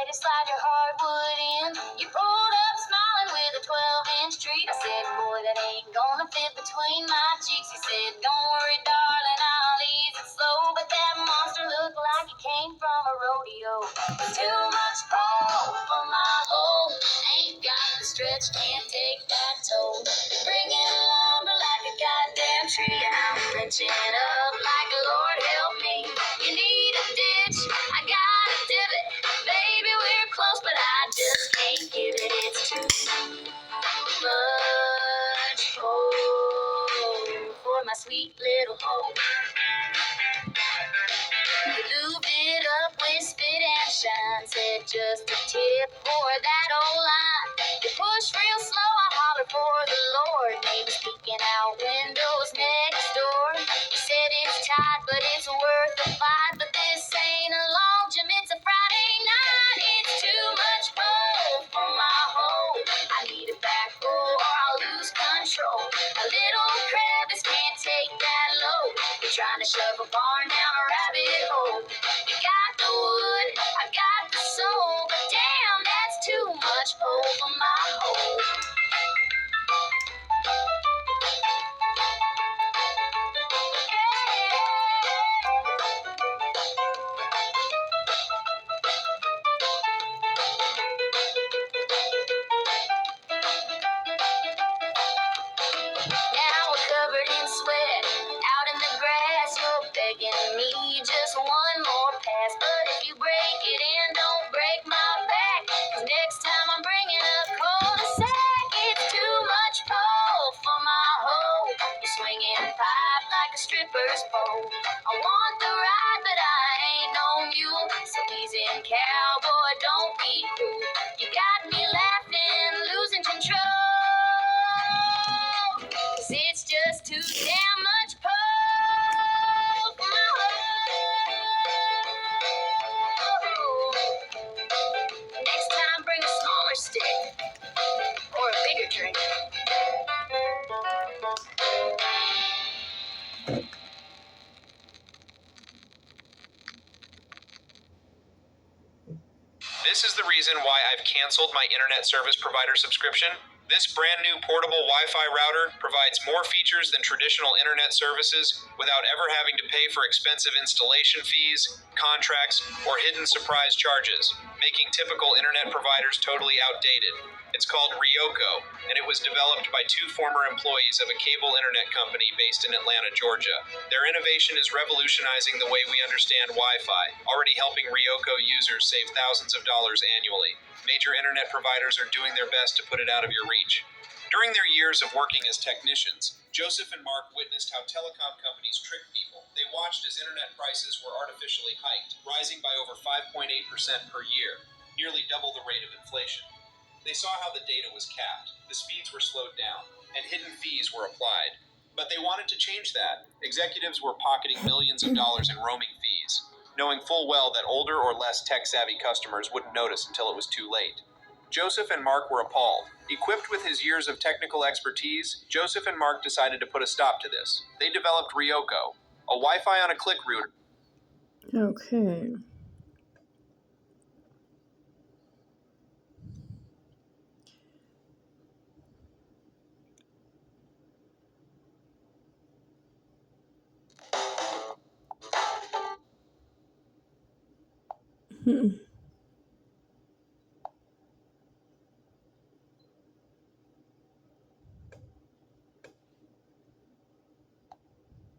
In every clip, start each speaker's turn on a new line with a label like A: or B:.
A: to slide your hardwood in. You pulled up smiling with a 12-inch treat. I said, boy, that ain't gonna fit between my cheeks. He said, don't worry, darling, I'll ease it slow. But that monster looked like it came from a rodeo. Too much pull for my hole. Ain't got the stretch, can't take that toll. Bringing lumber like a goddamn tree. I'm wrenching up like Lord help me. You need a ditch, I got a divot. Baby, we're close, but I just can't give it. It's too much hole for my sweet little hole. You lubed it up with spit and shine. Said just a tip for that old line. You push real slow, I holler for the Lord. Maybe speaking out windows next door. You said it's tight, but it's worth the fight. But this ain't a long gym, it's a Friday night. It's too much pull for my hole. I need a backhoe or I'll lose control. A little crevice can't take that load. You're trying to shove a barn down a rabbit hole. You got the wood, I got the soul. But damn, that's too much pull for my hole. Now we're covered in sweat, out in the grass. You're begging me just one more pass. But if you break it in, don't break my back. 'Cause next time I'm bringing a cul-de-sac. It's too much pull for my hole. You're swinging pipe like a stripper's pole. I want the ride, but I ain't no mule. So easy and cowboy, don't be cruel. You got me laughing, losing control. 'Cause it's just too damn much pull for my hole. Next time, bring a smaller stick or a bigger drink.
B: This is the reason why I've canceled my internet service provider subscription. This brand new portable Wi-Fi router provides more features than traditional internet services without ever having to pay for expensive installation fees, contracts, or hidden surprise charges, making typical internet providers totally outdated. It's called Ryoko, and it was developed by two former employees of a cable internet company based in Atlanta, Georgia. Their innovation is revolutionizing the way we understand Wi-Fi, already helping Ryoko users save thousands of dollars annually. Major internet providers are doing their best to put it out of your reach. During their years of working as technicians, Joseph and Mark witnessed how telecom companies tricked people. They watched as internet prices were artificially hiked, rising by over 5.8% per year, nearly double the rate of inflation. They saw how the data was capped, the speeds were slowed down, and hidden fees were applied. But they wanted to change that. Executives were pocketing millions of dollars in roaming fees, knowing full well that older or less tech-savvy customers wouldn't notice until it was too late. Joseph and Mark were appalled. Equipped with his years of technical expertise, Joseph and Mark decided to put a stop to this. They developed Ryoko, a Wi-Fi on a click router.
C: Okay.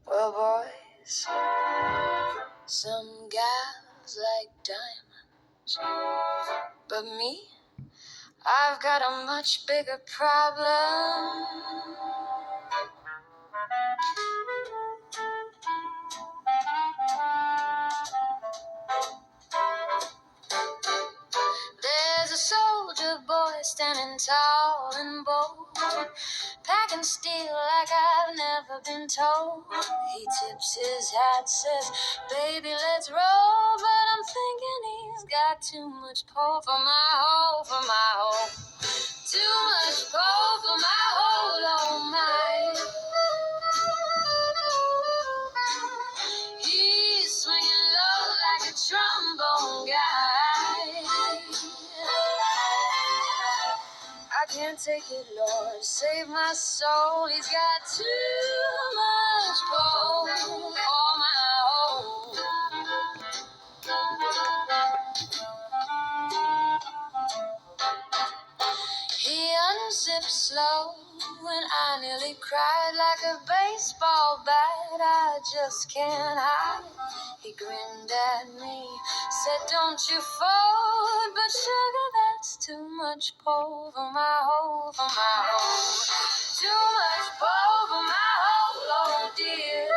A: Well, boys, some gals like diamonds, but me, I've got a much bigger problem. There's a soldier boy standing tall and bold, packing steel like I've never been told. He tips his hat, says, baby, let's roll. But I'm thinking he's got too much pull for my hole, for my hole. Too much pull for my hole, oh my. He's swinging low like a trombone guy. take it, Lord, save my soul. He's got too much pull for my hole. He unzipped slow when I nearly cried like a baseball bat. I just can't hide. He grinned at me, said, "Don't you fold, but sugar, that's too much pull for my hole, for my hole. Too much pull for my hole, oh dear.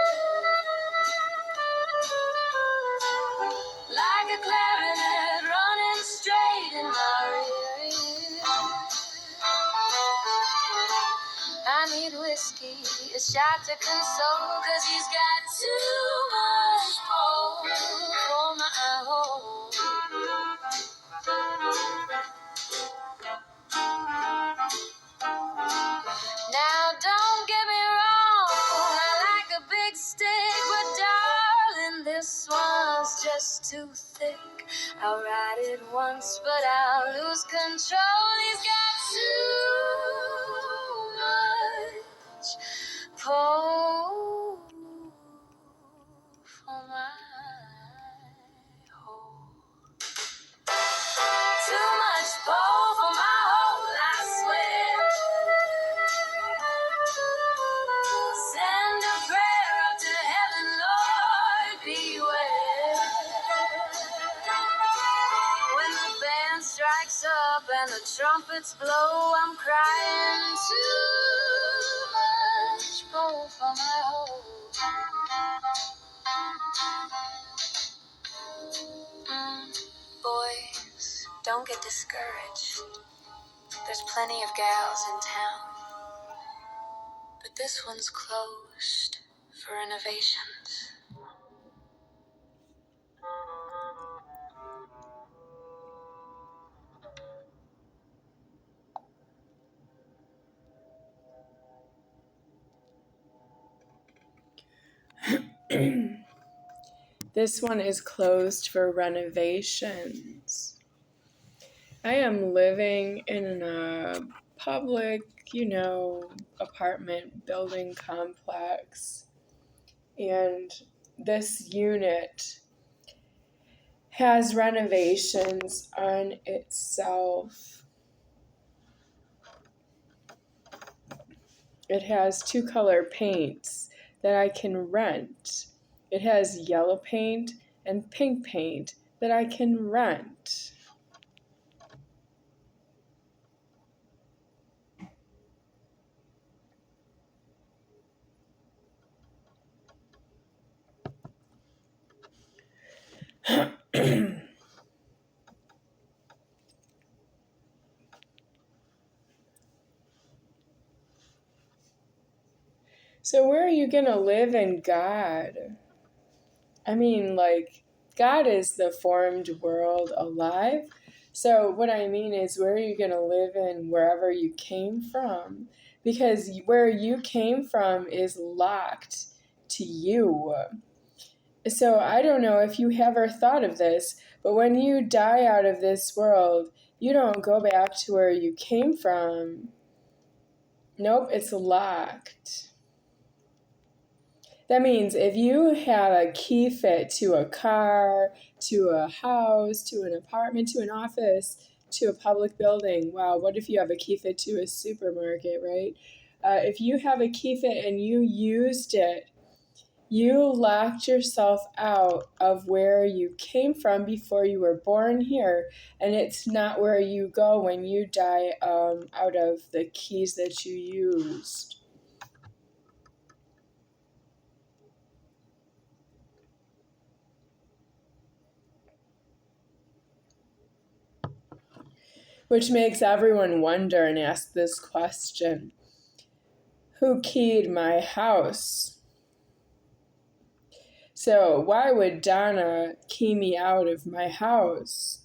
A: Like a clarinet running straight in my rear ear. I need whiskey, a shot to console, 'cause he's got too much pull for my hole. Now don't get me wrong, I like a big stick, but darling, this one's just too thick. I'll ride it once, but I'll lose control. He's got too much pull for my hole. Too much pull for my hole, I swear. Send a prayer up to heaven, Lord, beware. When the band strikes up and the trumpets blow, I'm crying too much pull for my hole. Boys, don't get discouraged. There's plenty of gals in town, but this one's closed for renovations.
C: This one is closed for renovations. I am living in a public, apartment building complex. And this unit has renovations on itself. It has 2-color paints that I can rent. It has yellow paint and pink paint that I can rent. So where are you going to live in God? I mean, God is the formed world alive. So what I mean is, where are you going to live in wherever you came from? Because where you came from is locked to you. So I don't know if you ever thought of this, but when you die out of this world, you don't go back to where you came from. Nope, it's locked. That means if you have a key fit to a car, to a house, to an apartment, to an office, to a public building, wow, what if you have a key fit to a supermarket, right? If you have a key fit and you used it, you locked yourself out of where you came from before you were born here, and it's not where you go when you die out of the keys that you used. Which makes everyone wonder and ask this question: who keyed my house? So why would Donna key me out of my house?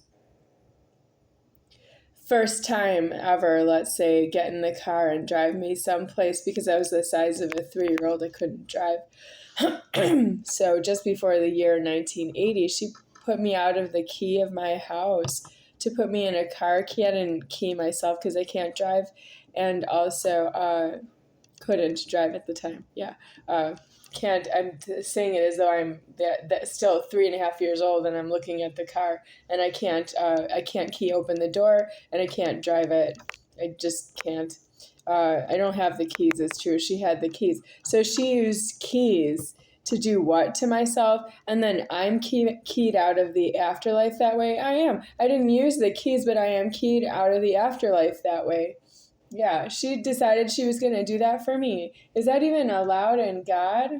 C: First time ever, let's say, get in the car and drive me someplace, because I was the size of a 3-year-old, I couldn't drive. So just before the year 1980, she put me out of the key of my house to put me in a car key. I didn't key myself because I can't drive. and also couldn't drive at the time. Yeah. Can't. I'm saying it as though I'm that still 3.5 years old, and I'm looking at the car, and I can't. I can't key open the door, and I can't drive it. I just can't. I don't have the keys. It's true. She had the keys, so she used keys to do what to myself, and then I'm keyed out of the afterlife that way. I am. I didn't use the keys, but I am keyed out of the afterlife that way. Yeah, she decided she was going to do that for me. Is that even allowed in God?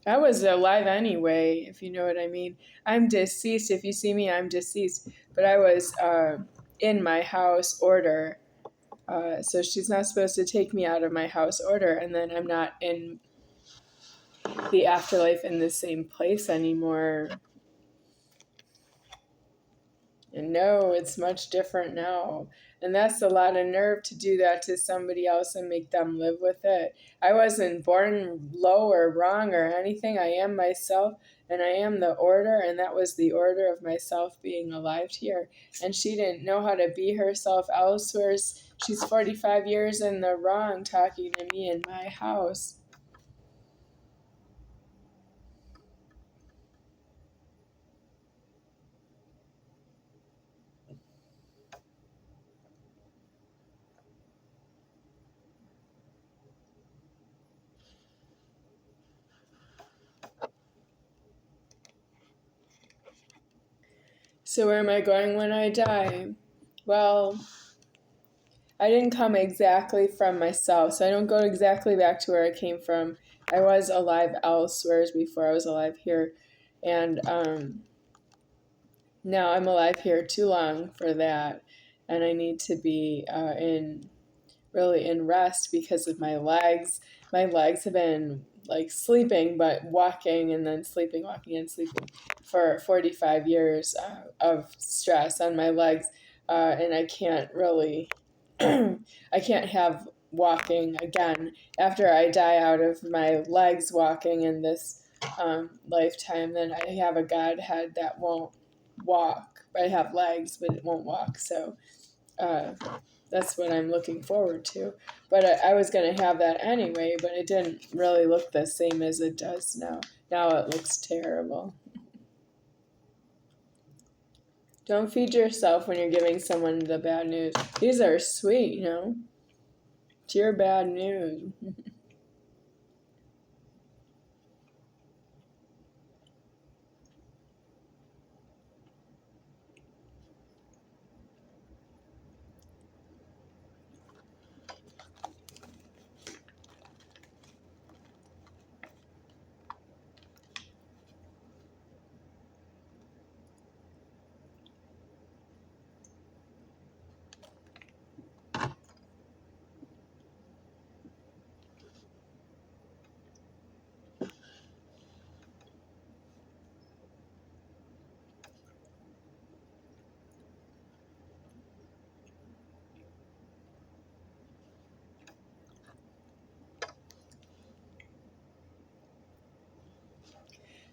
C: I was alive anyway, if you know what I mean. I'm deceased. If you see me, I'm deceased. But I was in my house order. So she's not supposed to take me out of my house order, and then I'm not in the afterlife in the same place anymore. And no, it's much different now. And that's a lot of nerve to do that to somebody else and make them live with it. I wasn't born low or wrong or anything. I am myself, and I am the order, and that was the order of myself being alive here. And she didn't know how to be herself elsewhere. She's 45 years in the wrong talking to me in my house. So where am I going when I die? Well, I didn't come exactly from myself, so I don't go exactly back to where I came from. I was alive elsewhere before I was alive here, and now I'm alive here too long for that, and I need to be in rest because of my legs. My legs have been like sleeping, but walking and then sleeping, walking and sleeping for 45 years of stress on my legs, and I can't really. I can't have walking again after I die out of my legs walking in this lifetime. Then I have a Godhead that won't walk. I have legs, but it won't walk. So that's what I'm looking forward to. But I was going to have that anyway, but it didn't really look the same as it does now. Now it looks terrible. Don't feed yourself when you're giving someone the bad news. These are sweet, you know. It's your bad news.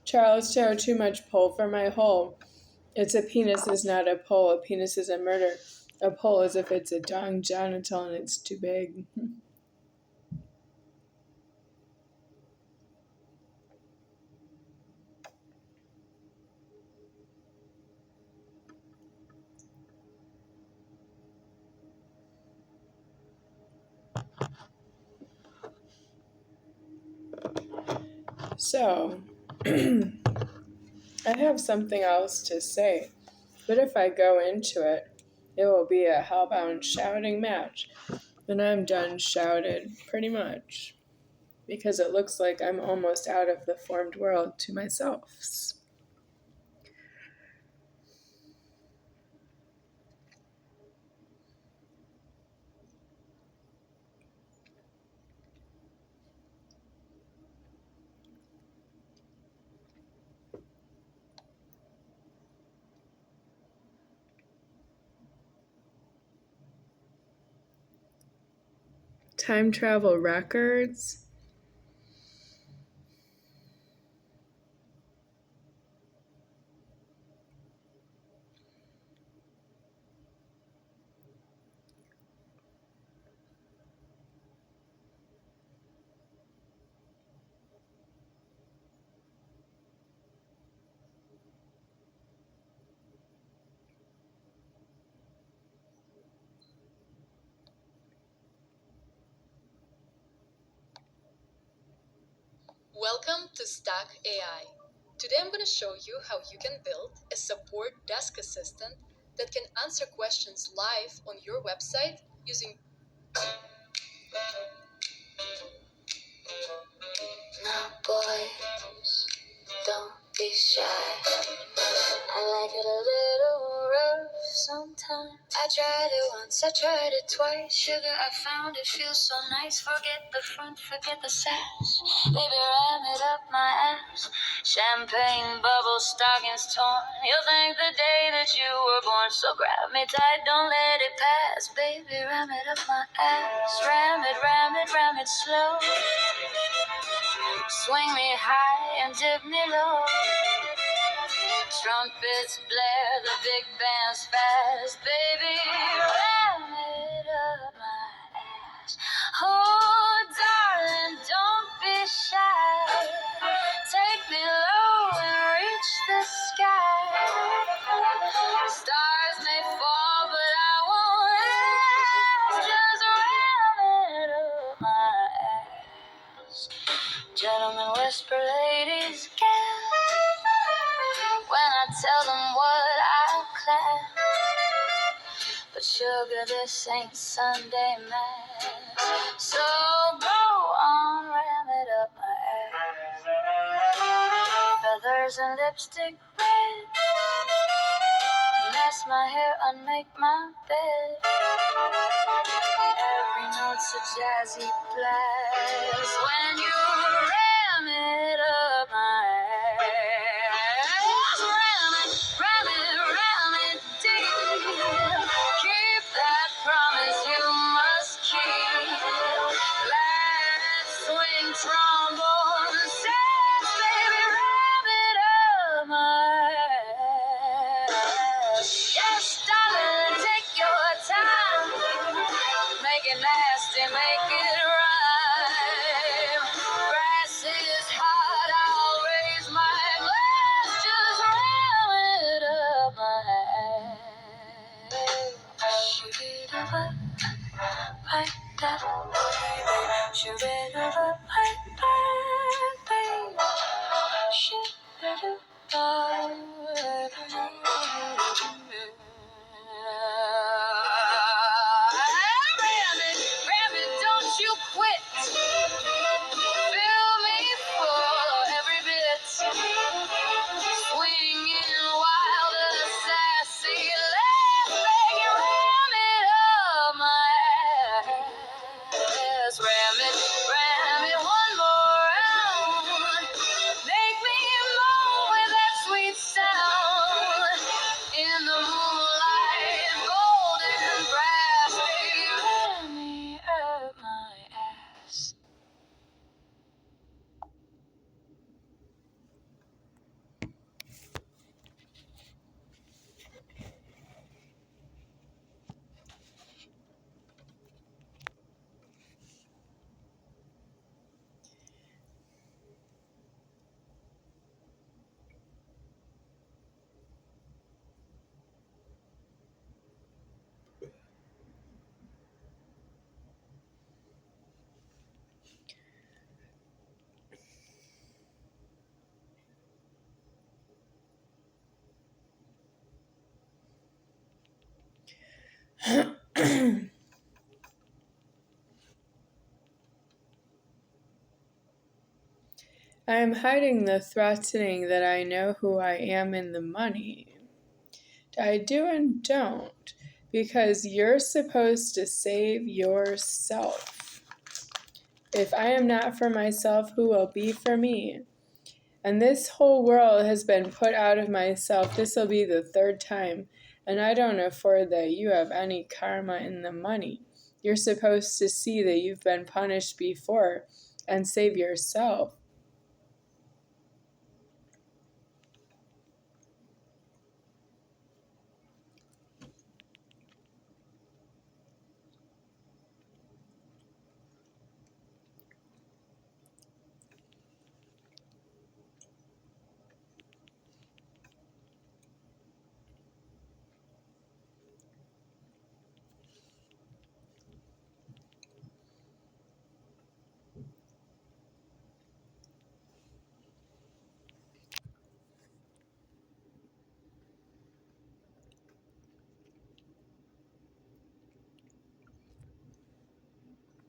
C: Charles showed too much pull for my hole. It's a penis is not a pole. A penis is a murder. A pole is if it's a dong genital and it's too big. So, I have something else to say, but if I go into it, it will be a hellbound shouting match. And I'm done shouted, pretty much, because it looks like I'm almost out of the formed world to myself. time travel records.
D: Welcome to Stack AI. Today I'm going to show you how you can build a support desk assistant that can answer questions live on your website using.
A: Now, boys, don't be shy. I like it a little rough sometimes. I tried it once, I tried it twice. Sugar, I found it feels so nice. Forget the front, forget the sash. Baby, ram it up my ass. Champagne bubbles, stockings torn. You'll thank the day that you were born. So grab me tight, don't let it pass. Baby, ram it up my ass. Ram it, ram it, ram it slow. Swing me high and dip me low. Trumpets blare, the big band's fast. Baby, ram it up my ass. Oh, darling, don't be shy. Take me low and reach the sky. Stars may fall, but I won't last. Just ram it up my ass. Gentlemen whisper, ladies gasp when I tell them what I clap. But sugar, this ain't Sunday mass. So go on, ram it up my ass. Feathers and lipstick red. Mess my hair, unmake my bed. Every note's a jazzy blast when you ram it up my ass. Ram it deep. Keep that promise you must keep. Let's swing trombone sax, baby, ram it up my ass. Yes, darling, take your time. Make it nasty, make it rhyme. Grass is hot, I'll raise my glass. Just ram it up my ass. Shoot it up, like that, baby. Shoot it up, like that, baby. Shoot it up, ram it, don't you quit. Fill me full every bit. Swinging wild and sassy, let's make it ram it up my ass. Ram it one more round. Make me moan with that sweet sound. In the moonlight, golden brass, baby, ram me up my ass.
C: I am hiding the threatening that I know who I am in the money. I do and don't, because you're supposed to save yourself. If I am not for myself, who will be for me? And this whole world has been put out of myself. This will be the third time, and I don't afford that you have any karma in the money. You're supposed to see that you've been punished before and save yourself.